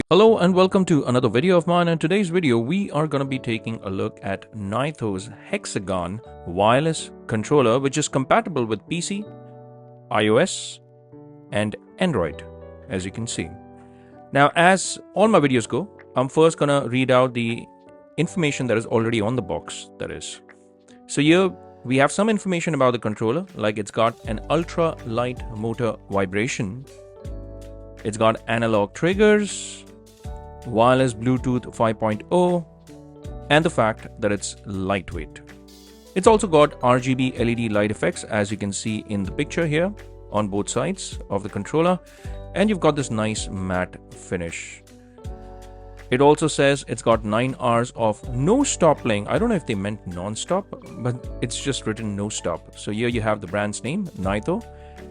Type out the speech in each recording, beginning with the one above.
Hello and welcome to another video of mine. In today's video, we are going to be taking a look at Nitho's Hexagon Wireless Controller, which is compatible with PC, iOS, and Android, as you can see. Now, as all my videos go, I'm first going to read out the information that is already on the box, that is. So here we have some information about the controller, like it's got an ultra light motor vibration. It's got analog triggers, wireless Bluetooth 5.0, and the fact that it's lightweight. It's also got RGB LED light effects, as you can see in the picture here on both sides of the controller, and you've got this nice matte finish. It also says it's got 9 hours of no stop playing. I don't know if they meant non-stop, but it's just written no stop. So here you have the brand's name, Nitho,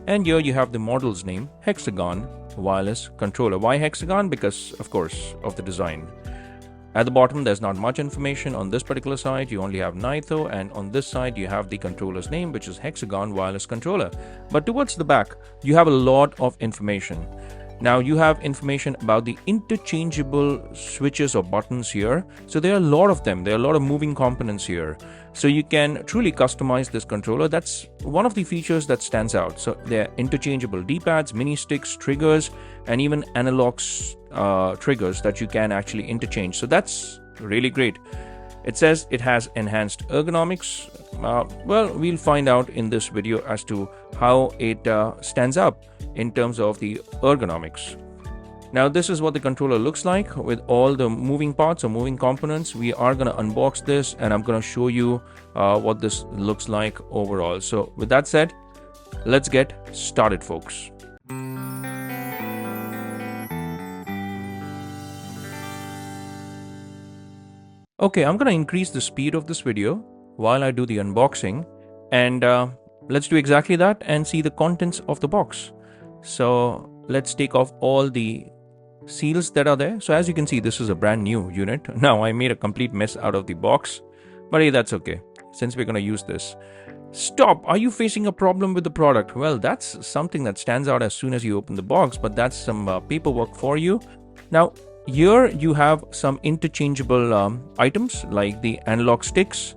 and here you have the model's name, Hexagon Wireless Controller. Why Hexagon? Because, of course, of the design. At the bottom, there's not much information. On this particular side, you only have Nitho, and on this side, you have the controller's name, which is Hexagon Wireless Controller. But towards the back, you have a lot of information. Now, you have information about the interchangeable switches or buttons here. So there are a lot of them. There are a lot of moving components here. So you can truly customize this controller. That's one of the features that stands out. So there are interchangeable D-pads, mini sticks, triggers, and even analog triggers that you can actually interchange. So that's really great. It says it has enhanced ergonomics. Well, we'll find out in this video as to how it stands up in terms of the ergonomics. Now, this is what the controller looks like with all the moving parts or moving components. We are going to unbox this, and I'm going to show you what this looks like overall. So with that said, let's get started, folks. Okay, I'm going to increase the speed of this video while I do the unboxing, and let's do exactly that and see the contents of the box. So let's take off all the seals that are there. So as you can see, this is a brand new unit. Now, I made a complete mess out of the box, but hey, that's okay, since we're going to use this. Stop! Are you facing a problem with the product? Well, that's something that stands out as soon as you open the box, but that's some paperwork for you. Now, here you have some interchangeable items like the analog sticks.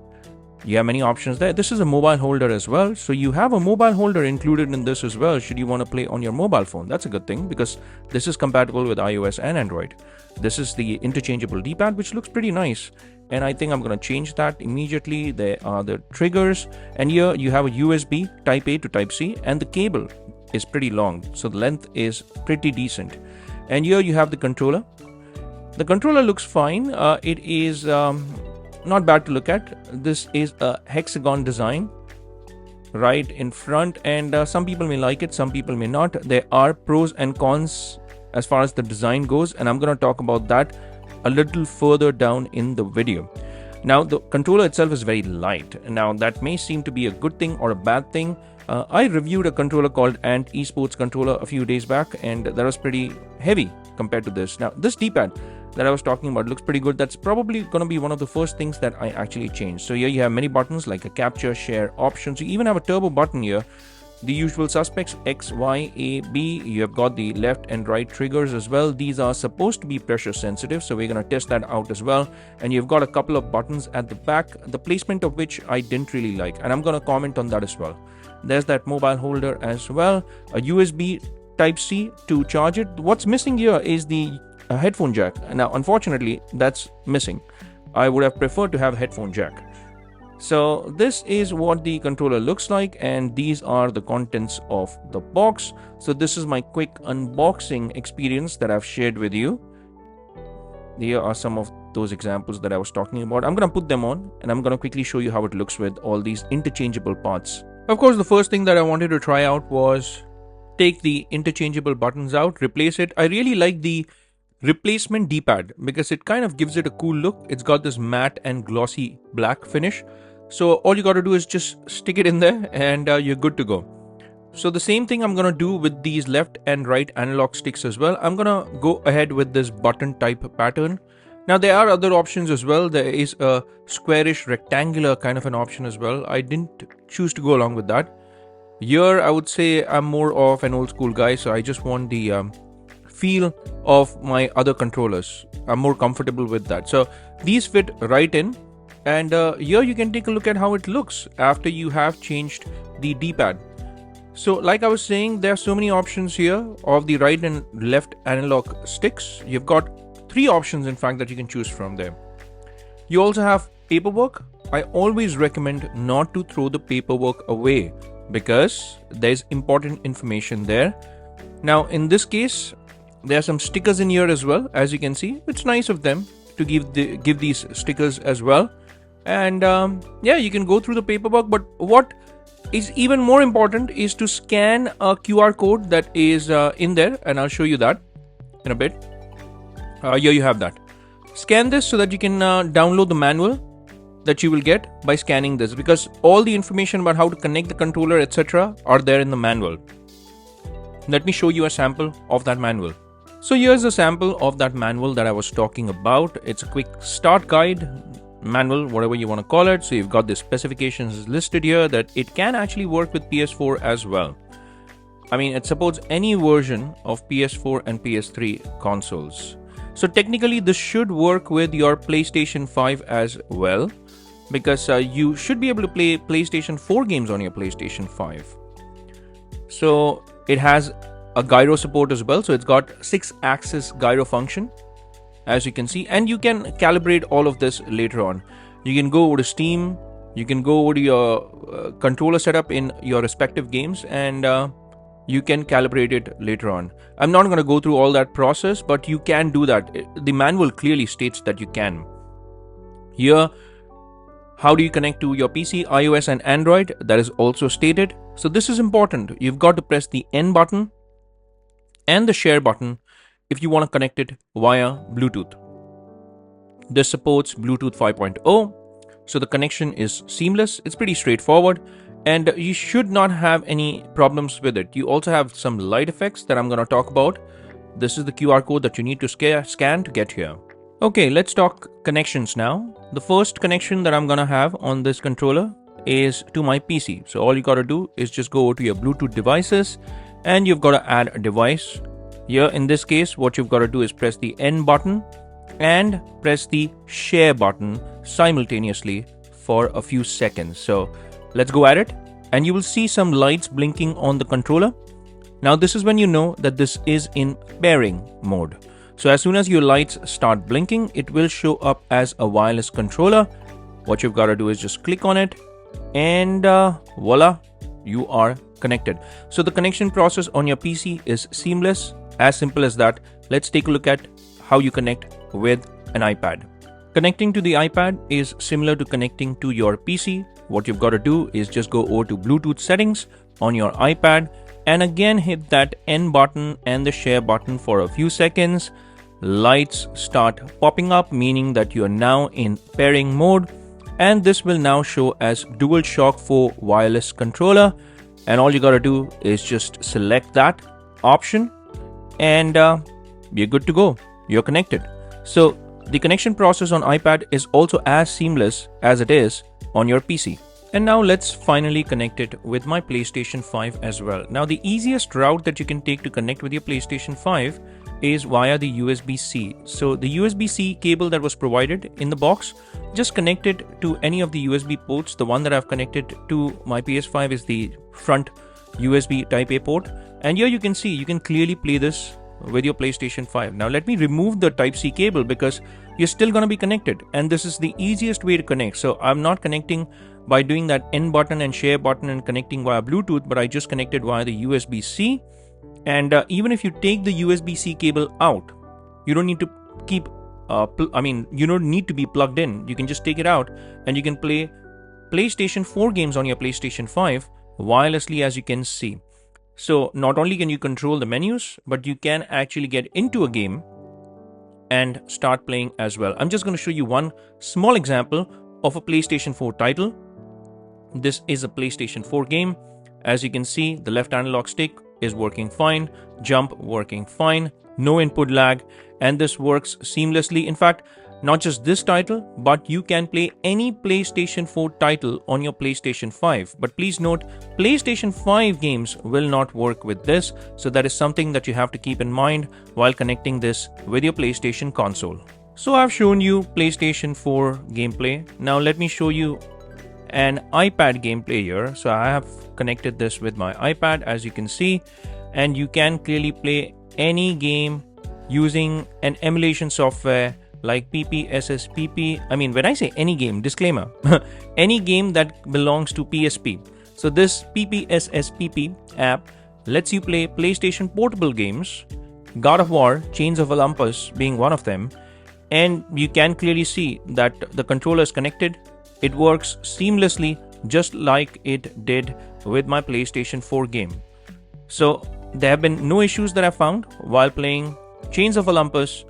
You have many options there. This is a mobile holder as well. So you have a mobile holder included in this as well, should you want to play on your mobile phone. That's a good thing because this is compatible with iOS and Android. This is the interchangeable D-pad, which looks pretty nice. And I think I'm going to change that immediately. There are the triggers. And here you have a USB Type A to Type C. And the cable is pretty long. So the length is pretty decent. And here you have the controller. The controller looks fine. It is not bad to look at. This is a hexagon design right in front, and some people may like it, some people may not. There are pros and cons as far as the design goes, and I'm going to talk about that a little further down in the video. Now, the controller itself is very light. Now, that may seem to be a good thing or a bad thing. I reviewed a controller called Ant Esports controller a few days back, and that was pretty heavy compared to this. Now, this D-pad that I was talking about looks pretty good. That's probably going to be one of the first things that I actually changed. So here you have many buttons like a capture, share, options. You even have a turbo button here. The usual suspects, X, Y, A, B. You have got the left and right triggers as well. These are supposed to be pressure sensitive, so we're going to test that out as well. And you've got a couple of buttons at the back, the placement of which I didn't really like, and I'm going to comment on that as well. There's that mobile holder as well, a USB Type-C to charge it. What's missing here is the headphone jack. Now, unfortunately, that's missing. I would have preferred to have a headphone jack. So this is what the controller looks like, and these are the contents of the box. So this is my quick unboxing experience that I've shared with you. Here are some of those examples that I was talking about. I'm going to put them on, and I'm going to quickly show you how it looks with all these interchangeable parts. Of course, the first thing that I wanted to try out was take the interchangeable buttons out, replace it. I really like the replacement D-pad because it kind of gives it a cool look. It's got this matte and glossy black finish. So all you got to do is just stick it in there and you're good to go. So the same thing I'm going to do with these left and right analog sticks as well. I'm going to go ahead with this button type pattern. Now there are other options as well. There is a squarish rectangular kind of an option as well. I didn't choose to go along with that. Here I would say I'm more of an old school guy, so I just want the feel of my other controllers. I'm more comfortable with that. So these fit right in, and here you can take a look at how it looks after you have changed the D-pad. So like I was saying, there are so many options here of the right and left analog sticks. You've got 3 options in fact that you can choose from there. You also have paperwork. I always recommend not to throw the paperwork away because there's important information there. Now in this case, there are some stickers in here as well. As you can see, it's nice of them to give these stickers as well. And yeah, you can go through the paperwork, but what is even more important is to scan a QR code that is in there, and I'll show you that in a bit. Here you have that. Scan this so that you can download the manual that you will get by scanning this, because all the information about how to connect the controller, etc., are there in the manual. Let me show you a sample of that manual. So here's a sample of that manual that I was talking about. It's a quick start guide, manual, whatever you want to call it. So you've got the specifications listed here that it can actually work with PS4 as well. I mean, it supports any version of PS4 and PS3 consoles. So technically this should work with your PlayStation 5 as well, because you should be able to play PlayStation 4 games on your PlayStation 5. So it has a gyro support as well. So it's got 6-axis gyro function, as you can see, and you can calibrate all of this later on. You can go over to Steam, you can go over to your controller setup in your respective games, and you can calibrate it later on. I'm not going to go through all that process, but you can do that. The manual clearly states that you can. Here, how do you connect to your PC, iOS and Android? That is also stated. So this is important. You've got to press the N button and the share button if you want to connect it via Bluetooth. This supports Bluetooth 5.0, so the connection is seamless. It's pretty straightforward, and you should not have any problems with it. You also have some light effects that I'm going to talk about. This is the QR code that you need to scan to get here. Okay, let's talk connections now. The first connection that I'm going to have on this controller is to my PC. So all you got to do is just go over to your Bluetooth devices, and you've got to add a device. Here in this case, what you've got to do is press the N button and press the share button simultaneously for a few seconds. So let's go at it, and you will see some lights blinking on the controller. Now this is when you know that this is in pairing mode. So as soon as your lights start blinking, it will show up as a wireless controller. What you've got to do is just click on it, and voila, you are connected. So the connection process on your PC is seamless, as simple as that. Let's take a look at how you connect with an iPad. Connecting to the iPad is similar to connecting to your PC. What you've got to do is just go over to Bluetooth settings on your iPad, and again hit that N button and the share button for a few seconds. Lights start popping up, meaning that you are now in pairing mode, and this will now show as DualShock 4 wireless controller. And all you got to do is just select that option, and you're good to go. You're connected. So the connection process on iPad is also as seamless as it is on your PC. And now let's finally connect it with my PlayStation 5 as well. Now the easiest route that you can take to connect with your PlayStation 5 is via the USB-C. So the USB-C cable that was provided in the box, just connect it to any of the USB ports. The one that I've connected to my PS5 is the front USB Type A port. And here you can see, you can clearly play this with your PlayStation 5. Now let me remove the Type-C cable because you're still going to be connected, and this is the easiest way to connect. So I'm not connecting by doing that N button and share button and connecting via Bluetooth, but I just connected via the USB-C. And even if you take the USB-C cable out, you don't need to keep you don't need to be plugged in. You can just take it out, and you can play PlayStation 4 games on your PlayStation 5 wirelessly, as you can see. So not only can you control the menus, but you can actually get into a game and start playing as well. I'm just going to show you one small example of a PlayStation 4 title. This is a PlayStation 4 game. As you can see, the left analog stick is working fine, jump working fine, no input lag, and this works seamlessly. In fact, Not just this title, but you can play any PlayStation 4 title on your PlayStation 5. But please note, PlayStation 5 games will not work with this, so that is something that you have to keep in mind while connecting this with your PlayStation console. So I've shown you PlayStation 4 gameplay. Now let me show you an iPad gameplay here. So I have connected this with my iPad, as you can see, and you can clearly play any game using an emulation software like PPSSPP. I mean, when I say any game, disclaimer, any game that belongs to PSP. So this PPSSPP app lets you play PlayStation portable games, God of War, Chains of Olympus being one of them, and you can clearly see that the controller is connected. It works seamlessly just like it did with my PlayStation 4 game. So there have been no issues that I found while playing Chains of Olympus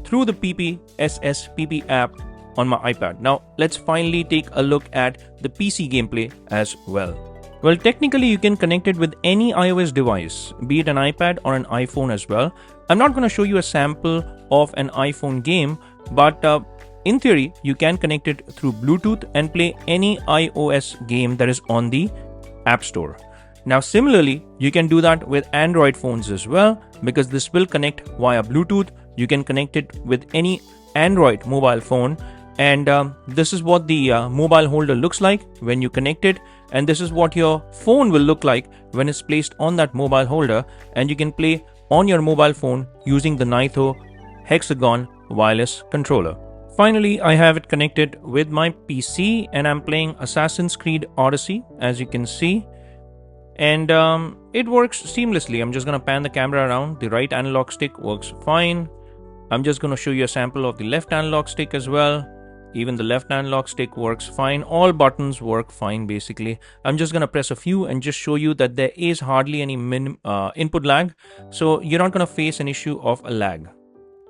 through the PPSSPP app on my iPad. Now let's finally take a look at the PC gameplay as well. Well, technically you can connect it with any iOS device, be it an iPad or an iPhone as well. I'm not going to show you a sample of an iPhone game, but in theory you can connect it through Bluetooth and play any iOS game that is on the App Store. Now similarly, you can do that with Android phones as well, because this will connect via Bluetooth. You can connect it with any Android mobile phone, and this is what the mobile holder looks like when you connect it, and this is what your phone will look like when it's placed on that mobile holder, and you can play on your mobile phone using the Nitho Hexagon Wireless Controller. Finally, I have it connected with my PC and I'm playing Assassin's Creed Odyssey, as you can see. And it works seamlessly. I'm just going to pan the camera around. The right analog stick works fine. I'm just going to show you a sample of the left analog stick as well. Even the left analog stick works fine. All buttons work fine basically. I'm just going to press a few and just show you that there is hardly any input lag. So you're not going to face an issue of a lag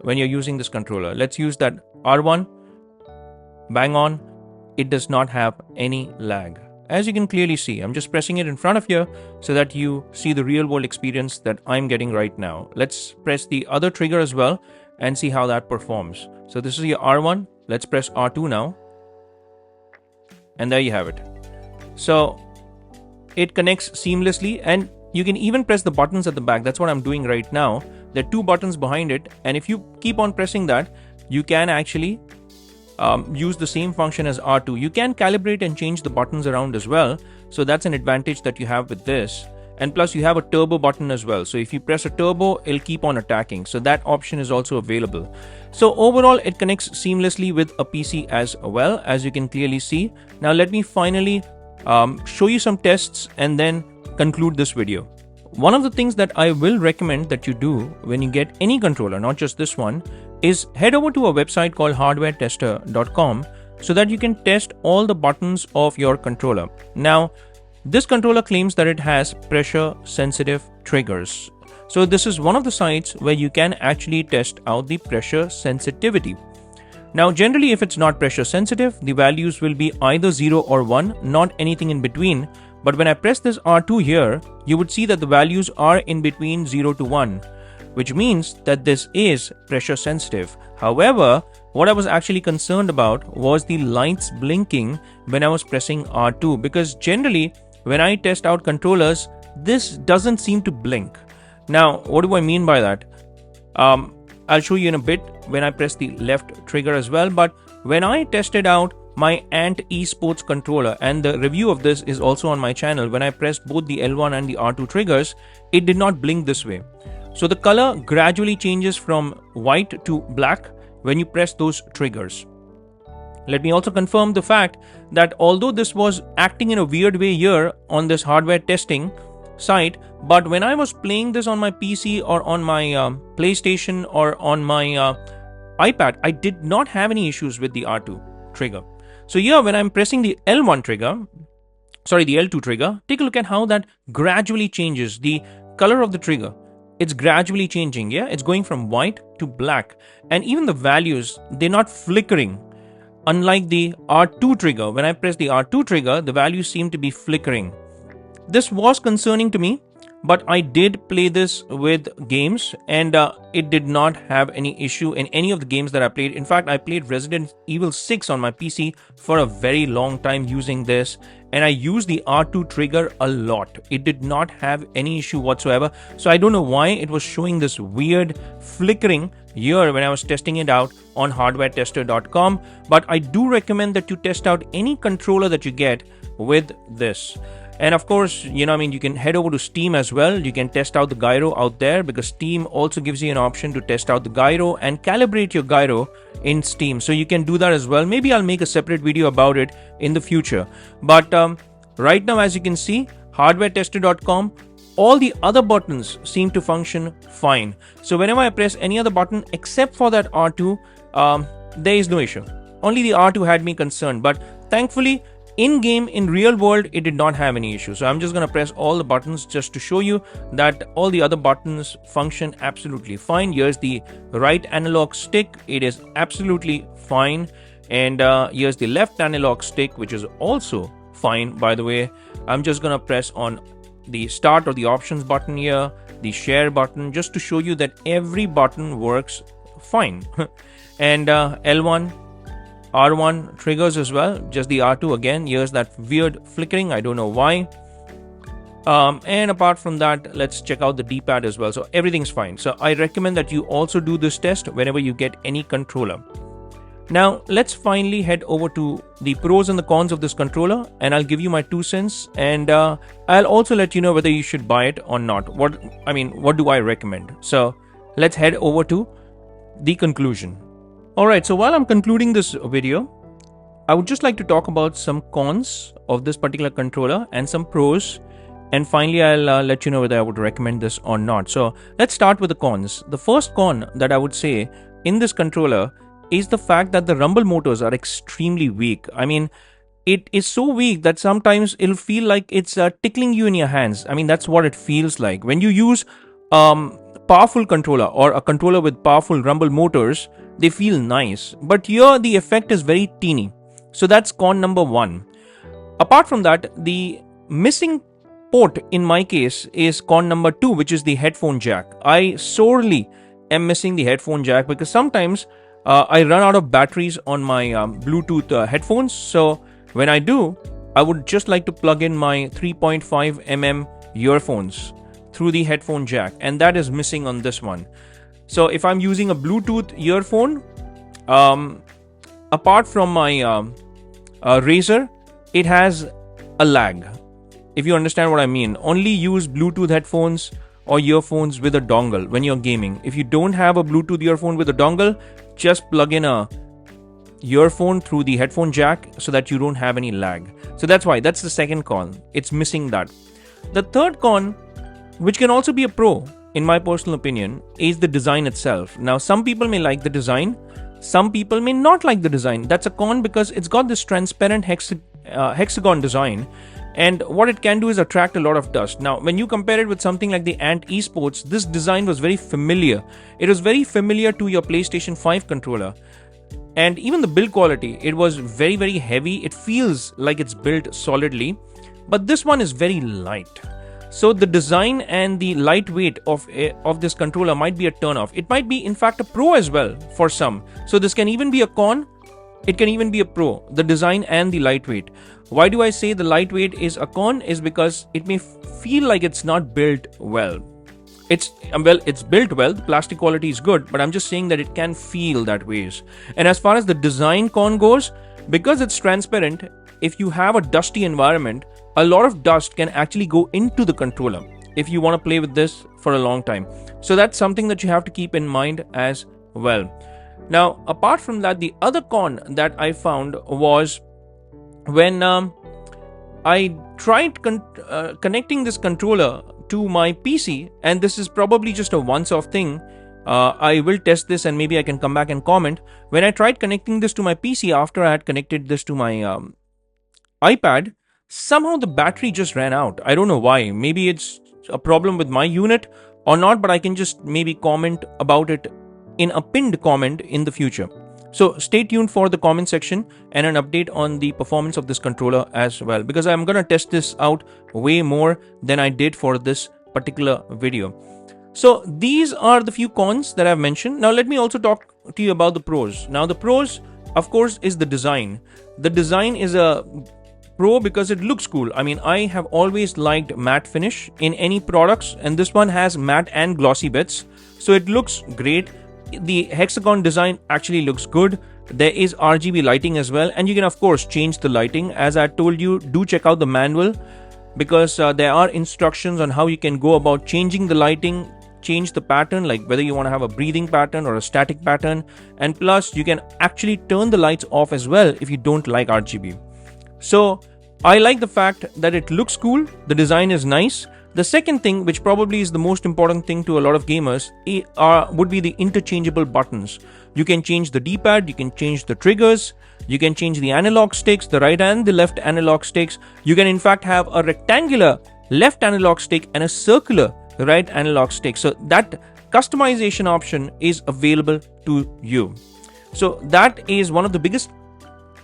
when you're using this controller. Let's use that R1. Bang on. It does not have any lag. As you can clearly see, I'm just pressing it in front of you so that you see the real world experience that I'm getting right now. Let's press the other trigger as well and see how that performs. So this is your R1. Let's press R2 now. And there you have it. So it connects seamlessly, and you can even press the buttons at the back. That's what I'm doing right now. There are two buttons behind it, and if you keep on pressing that, you can actually use the same function as R2. You can calibrate and change the buttons around as well. So that's an advantage that you have with this. And plus you have a turbo button as well. So if you press a turbo, it'll keep on attacking. So that option is also available. So overall, it connects seamlessly with a PC as well, as you can clearly see. Now let me finally show you some tests and then conclude this video. One of the things that I will recommend that you do when you get any controller, not just this one, is head over to a website called hardwaretester.com so that you can test all the buttons of your controller. Now, this controller claims that it has pressure sensitive triggers. So this is one of the sites where you can actually test out the pressure sensitivity. Now, generally, if it's not pressure sensitive, the values will be either 0 or 1, not anything in between. But when I press this R2 here, you would see that the values are in between 0 to 1, which means that this is pressure sensitive. However, what I was actually concerned about was the lights blinking when I was pressing R2, because generally when I test out controllers, this doesn't seem to blink. Now, what do I mean by that? I'll show you in a bit when I press the left trigger as well, but when I tested out my Ant Esports controller, and the review of this is also on my channel, when I pressed both the L1 and the R2 triggers, it did not blink this way. So the color gradually changes from white to black when you press those triggers. Let me also confirm the fact that although this was acting in a weird way here on this hardware testing site, but when I was playing this on my PC or on my PlayStation or on my iPad, I did not have any issues with the R2 trigger. So here when I'm pressing the L2 trigger, take a look at how that gradually changes the color of the trigger. It's gradually changing, yeah? It's going from white to black. And even the values, they're not flickering. Unlike the R2 trigger, when I press the R2 trigger, the values seem to be flickering. This was concerning to me, but I did play this with games, and it did not have any issue in any of the games that I played. In fact, I played Resident Evil 6 on my PC for a very long time using this, and I used the R2 trigger a lot. It did not have any issue whatsoever. So I don't know why it was showing this weird flickering here when I was testing it out on hardwaretester.com, but I do recommend that you test out any controller that you get with this. And of course, you can head over to Steam as well. You can test out the gyro out there, because Steam also gives you an option to test out the gyro and calibrate your gyro in Steam. So you can do that as well. Maybe I'll make a separate video about it in the future. But right now, as you can see, hardwaretester.com, all the other buttons seem to function fine. So whenever I press any other button except for that R2, there is no issue. Only the R2 had me concerned, but thankfully, in-game, in real world, it did not have any issue. So I'm just going to press all the buttons just to show you that all the other buttons function absolutely fine. Here's the right analog stick. It is absolutely fine. And here's the left analog stick, which is also fine, by the way. I'm just going to press on the start or the options button here, the share button, just to show you that every button works fine. And L1, R1 triggers as well, just the R2 again. Here's that weird flickering, I don't know why. And apart from that, let's check out the D-pad as well. So everything's fine. So I recommend that you also do this test whenever you get any controller. Now let's finally head over to the pros and the cons of this controller, and I'll give you my 2 cents, and I'll also let you know whether you should buy it or not. What do I recommend? So let's head over to the conclusion. Alright, so while I'm concluding this video, I would just like to talk about some cons of this particular controller and some pros, and finally I'll let you know whether I would recommend this or not. So let's start with the cons. The first con that I would say in this controller is the fact that the rumble motors are extremely weak. I mean, it is so weak that sometimes it'll feel like it's tickling you in your hands. I mean, that's what it feels like. When you use powerful controller or a controller with powerful rumble motors, they feel nice, but here the effect is very teeny. So that's con number 1. Apart from that, the missing port in my case is con number 2, which is the headphone jack. I sorely am missing the headphone jack, because sometimes I run out of batteries on my Bluetooth headphones. So when I do, I would just like to plug in my 3.5mm earphones through the headphone jack, and that is missing on this one. So if I'm using a Bluetooth earphone, apart from my Razer, it has a lag. If you understand what I mean, only use Bluetooth headphones or earphones with a dongle when you're gaming. If you don't have a Bluetooth earphone with a dongle, just plug in a earphone through the headphone jack so that you don't have any lag. So that's the second con. It's missing that. The third con, which can also be a pro, in my personal opinion, is the design itself. Now, some people may like the design, some people may not like the design. That's a con because it's got this transparent hexagon design, and what it can do is attract a lot of dust. Now, when you compare it with something like the Ant Esports, this design was very familiar. It was very familiar to your PlayStation 5 controller. And even the build quality, it was very, very heavy. It feels like it's built solidly, but this one is very light. So the design and the lightweight of this controller might be a turn-off. It might be, in fact, a pro as well for some. So this can even be a con. It can even be a pro, the design and the lightweight. Why do I say the lightweight is a con? Is because it may feel like it's not built well. It's built well, the plastic quality is good, but I'm just saying that it can feel that ways. And as far as the design con goes, because it's transparent, if you have a dusty environment, a lot of dust can actually go into the controller if you want to play with this for a long time. So that's something that you have to keep in mind as well. Now, apart from that, the other con that I found was when I tried connecting this controller to my PC, and this is probably just a once-off thing. I will test this and maybe I can come back and comment. When I tried connecting this to my PC after I had connected this to my iPad, somehow the battery just ran out. I don't know why. Maybe it's a problem with my unit or not, but I can just maybe comment about it in a pinned comment in the future. So stay tuned for the comment section and an update on the performance of this controller as well, because I'm going to test this out way more than I did for this particular video. So these are the few cons that I've mentioned. Now let me also talk to you about the pros. Now the pros, of course, is the design. The design is a pro because it looks cool. I mean, I have always liked matte finish in any products, and this one has matte and glossy bits, so it looks great. The hexagon design actually looks good. There is RGB lighting as well, and you can of course change the lighting. As I told you, do check out the manual, because there are instructions on how you can go about changing the lighting, change the pattern, like whether you want to have a breathing pattern or a static pattern, and plus you can actually turn the lights off as well if you don't like RGB. So I like the fact that it looks cool, the design is nice. The second thing, which probably is the most important thing to a lot of gamers, would be the interchangeable buttons. You can change the D-pad, you can change the triggers, you can change the analog sticks, the right and the left analog sticks. You can in fact have a rectangular left analog stick and a circular right analog stick. So that customization option is available to you. So that is one of the biggest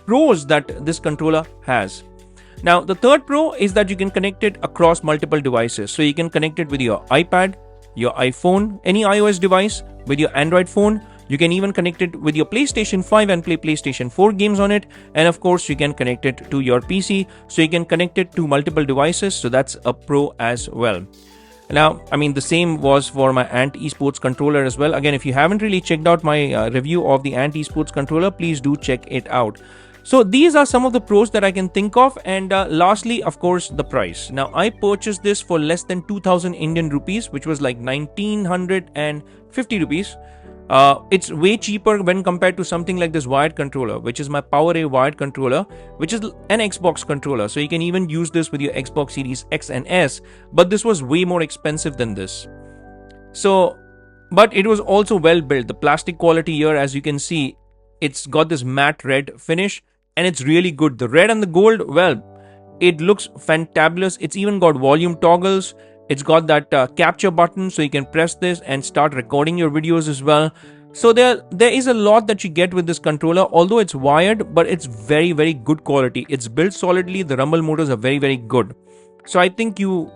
pros that this controller has. Now the third pro is that you can connect it across multiple devices. So you can connect it with your iPad, your iPhone, any iOS device, with your Android phone. You can even connect it with your PlayStation 5 and play PlayStation 4 games on it. And of course you can connect it to your PC, so you can connect it to multiple devices. So that's a pro as well. Now, I mean, the same was for my Ant Esports controller as well. Again, if you haven't really checked out my review of the Ant Esports controller, please do check it out. So these are some of the pros that I can think of. And lastly, of course, the price. Now, I purchased this for less than 2000 Indian rupees, which was like 1950 rupees. It's way cheaper when compared to something like this wired controller, which is my PowerA wired controller, which is an Xbox controller. So you can even use this with your Xbox Series X and S, but this was way more expensive than this. So, but it was also well built. The plastic quality here, as you can see, it's got this matte red finish, and it's really good. The red and the gold, well, it looks fantabulous. It's even got volume toggles. It's got that capture button, so you can press this and start recording your videos as well. So there is a lot that you get with this controller, although it's wired, but it's very, very good quality. It's built solidly. The rumble motors are very, very good. So I think you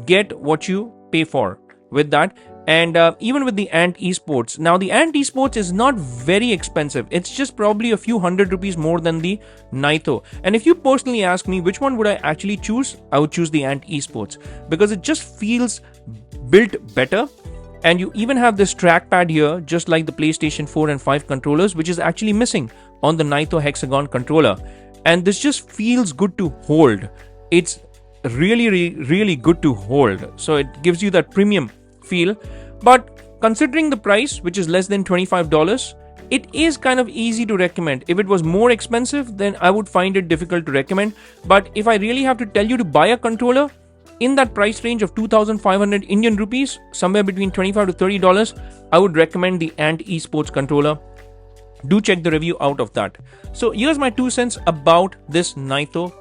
get what you pay for with that. And even with the Ant Esports. Now the Ant Esports is not very expensive. It's just probably a few hundred rupees more than the Nitho. And if you personally ask me which one would I actually choose, I would choose the Ant Esports, because it just feels built better. And you even have this trackpad here, just like the PlayStation 4 and 5 controllers, which is actually missing on the Nitho Hexagon controller. And this just feels good to hold. It's really, really good to hold. So it gives you that premium feel. But considering the price, which is less than $25, it is kind of easy to recommend. If it was more expensive, then I would find it difficult to recommend. But if I really have to tell you to buy a controller in that price range of 2500 Indian rupees, somewhere between $25 to $30, I would recommend the Ant Esports controller. Do check the review out of that. So here's my 2 cents about this Nitho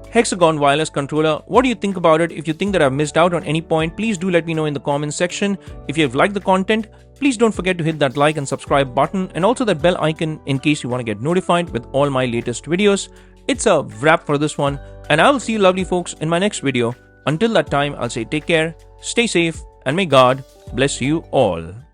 Hexagon Wireless Controller. What do you think about it? If you think that I've missed out on any point, please do let me know in the comments section. If you've liked the content, please don't forget to hit that like and subscribe button, and also that bell icon in case you want to get notified with all my latest videos. It's a wrap for this one, and I will see you lovely folks in my next video. Until that time, I'll say take care, stay safe, and may God bless you all.